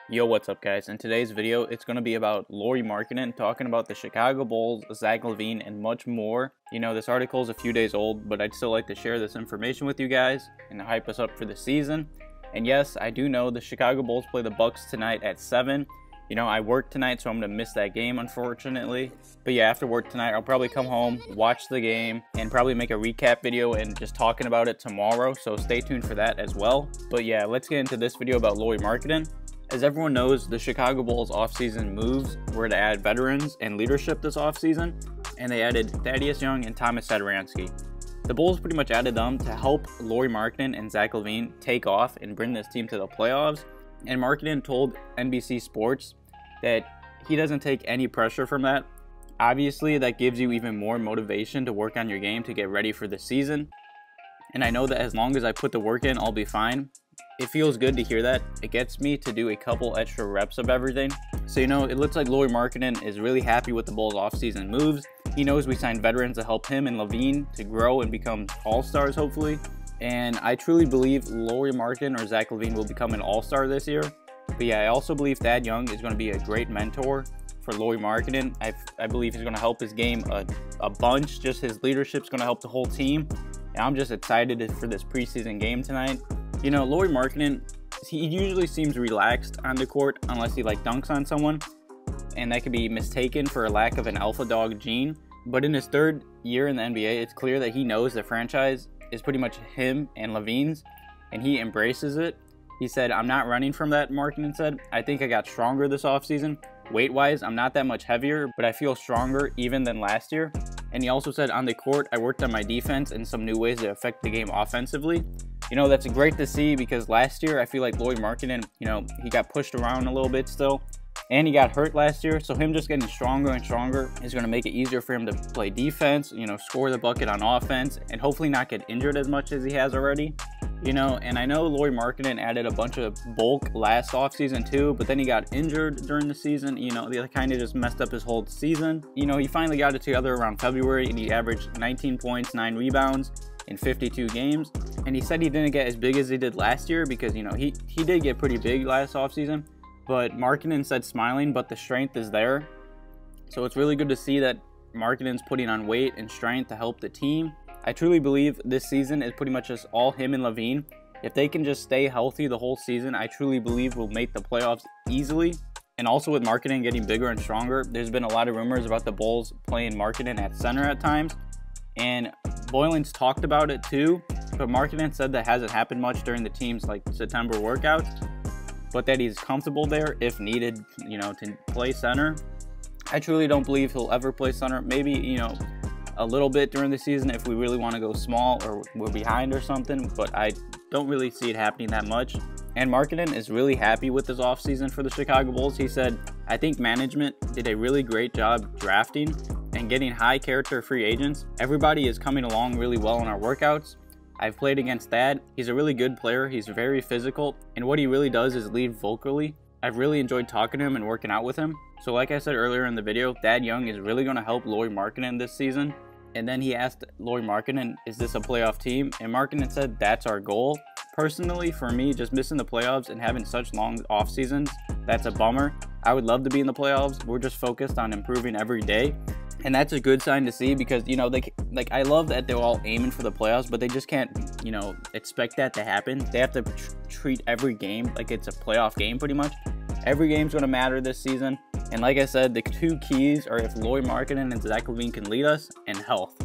Yo, what's up guys? In today's video, it's going to be about Lauri Markkanen talking about the Chicago Bulls, Zach LaVine, and much more. You know, this article is a few days old, but I'd still like to share this information with you guys and hype us up for the season. And yes, I do know the Chicago Bulls play the Bucks tonight at 7. You know, I work tonight, so I'm going to miss that game, unfortunately. But yeah, after work tonight, I'll probably come home, watch the game, and probably make a recap video and just talking about it tomorrow. So stay tuned for that as well. But yeah, let's get into this video about Lauri Markkanen. As everyone knows, the Chicago Bulls offseason moves were to add veterans and leadership this offseason, and they added Thaddeus and Tomas Satoransky. The Bulls pretty much added them to help Lauri Markkanen and Zach LaVine take off and bring this team to the playoffs. And Markkanen told NBC Sports that he doesn't take any pressure from that. Obviously, that gives you even more motivation to work on your game to get ready for the season. And I know that as long as I put the work in, I'll be fine. It feels good to hear that. It gets me to do a couple extra reps of everything. So, you know, it looks like Lauri Markkanen is really happy with the Bulls offseason moves. He knows we signed veterans to help him and LaVine to grow and become all-stars, hopefully. And I truly believe Lauri Markkanen or Zach LaVine will become an all-star this year. But yeah, I also believe Thad Young is going to be a great mentor for Lauri Markkanen. I believe he's going to help his game a bunch. Just his leadership's going to help the whole team. And I'm just excited for this preseason game tonight. You know, Lauri Markkanen, he usually seems relaxed on the court unless he dunks on someone, and that could be mistaken for a lack of an alpha dog gene. But in his third year in the NBA, it's clear that he knows the franchise is pretty much him and LaVine's, and he embraces it. He said, "I'm not running from that," Markkanen said. "I think I got stronger this offseason. Weight-wise, I'm not that much heavier, but I feel stronger even than last year." And he also said, "On the court, I worked on my defense and some new ways to affect the game offensively." You know, that's great to see because last year, I feel like Lauri Markkanen, you know, he got pushed around a little bit still. And he got hurt last year, so him just getting stronger and stronger is going to make it easier for him to play defense, you know, score the bucket on offense, and hopefully not get injured as much as he has already. You know, and I know Lauri Markkanen added a bunch of bulk last offseason too, but then he got injured during the season. You know, they kind of just messed up his whole season. You know, he finally got it together around February, and he averaged 19 points, 9 rebounds in 52 games. And he said he didn't get as big as he did last year because, you know, he did get pretty big last offseason. But Markkanen said smiling, but the strength is there. So it's really good to see that Markkanen's putting on weight and strength to help the team. I truly believe this season is pretty much just all him and LaVine. If they can just stay healthy the whole season, I truly believe we'll make the playoffs easily. And also with Markkanen getting bigger and stronger, there's been a lot of rumors about the Bulls playing Markkanen at center at times. And Boylen's talked about it too, but Markkanen said that hasn't happened much during the team's September workouts, but that he's comfortable there if needed, you know, to play center. I truly don't believe he'll ever play center. Maybe, you know, a little bit during the season if we really want to go small or we're behind or something, but I don't really see it happening that much. And Markkanen is really happy with this offseason for the Chicago Bulls. He said, "I think management did a really great job drafting and getting high character free agents. Everybody is coming along really well in our workouts. I've played against Thad. He's a really good player. He's very physical, and what he really does is lead vocally. I've really enjoyed talking to him and working out with him." So like I said earlier in the video, Thad Young is really going to help Lauri Markkanen this season. And then he asked Lauri Markkanen, "Is this a playoff team?" And Markkanen said, "That's our goal. Personally, for me, just missing the playoffs and having such long off seasons, that's a bummer. I would love to be in the playoffs. We're just focused on improving every day." And that's a good sign to see because, you know, I love that they're all aiming for the playoffs, but they just can't, you know, expect that to happen. They have to treat every game like it's a playoff game pretty much. Every game's going to matter this season. And like I said, the two keys are if Lauri Markkanen and Zach LaVine can lead us, and health.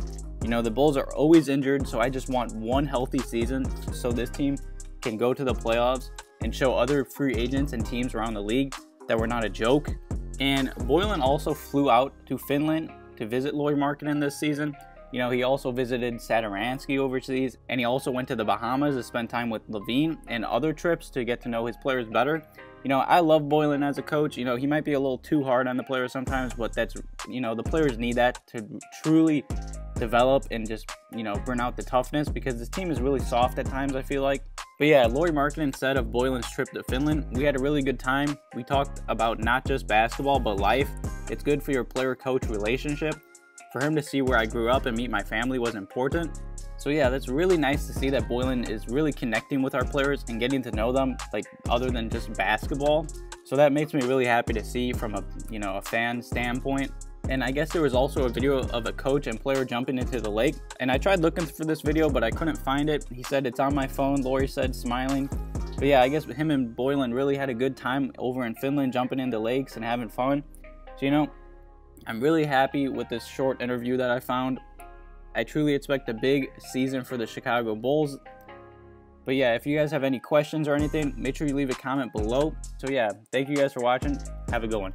You know, the Bulls are always injured, so I just want one healthy season so this team can go to the playoffs and show other free agents and teams around the league that we're not a joke. And Boylen also flew out to Finland to visit Lauri Markkanen this season. You know, he also visited Satoransky overseas, and he also went to the Bahamas to spend time with LaVine and other trips to get to know his players better. You know, I love Boylen as a coach. You know, he might be a little too hard on the players sometimes, but that's, you know, the players need that to truly develop and just, you know, burn out the toughness because this team is really soft at times, I feel like. But yeah, Lauri Markkanen said of Boylen's trip to Finland, "We had a really good time. We talked about not just basketball, but life. It's good for your player-coach relationship. For him to see where I grew up and meet my family was important. So yeah, that's really nice to see that Boylen is really connecting with our players and getting to know them, like, other than just basketball. So that makes me really happy to see from a, a fan standpoint. And I guess there was also a video of a coach and player jumping into the lake. And I tried looking for this video, but I couldn't find it. He said it's on my phone, Lauri said, smiling. But yeah, I guess him and Boylan really had a good time over in Finland, jumping into lakes and having fun. So, I'm really happy with this short interview that I found. I truly expect a big season for the Chicago Bulls. But yeah, if you guys have any questions or anything, make sure you leave a comment below. So yeah, thank you guys for watching. Have a good one.